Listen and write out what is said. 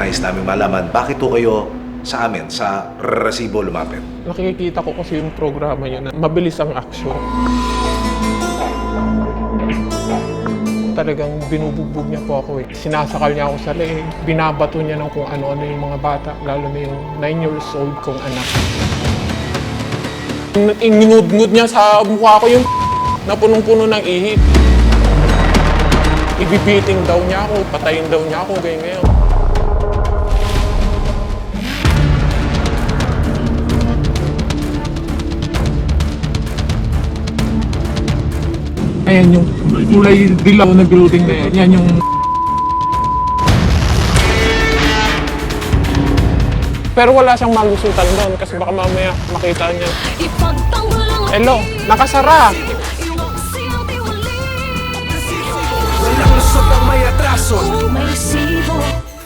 nais namin malaman, bakit po kayo sa amin, sa Resibo lumapit? Nakikita ko kasi yung programa niya na mabilis ang aksyon. Talagang binubugbog niya po ako eh. Sinasakal niya ako sa leeg, binabato niya ng kung ano-ano yung mga bata, lalo na yung 9 years old kong anak. Inginudngud niya sa mukha ko yung na punong-puno ng ihip. Ibibiting daw niya ako, patayin daw niya ako, ganyan. Ayan yung kulay dilaw na building na yan. Yan yung... Pero wala siyang malusutan doon kasi baka mamaya makita niya. Hello, nakasara! Walang lusot ang may atraso.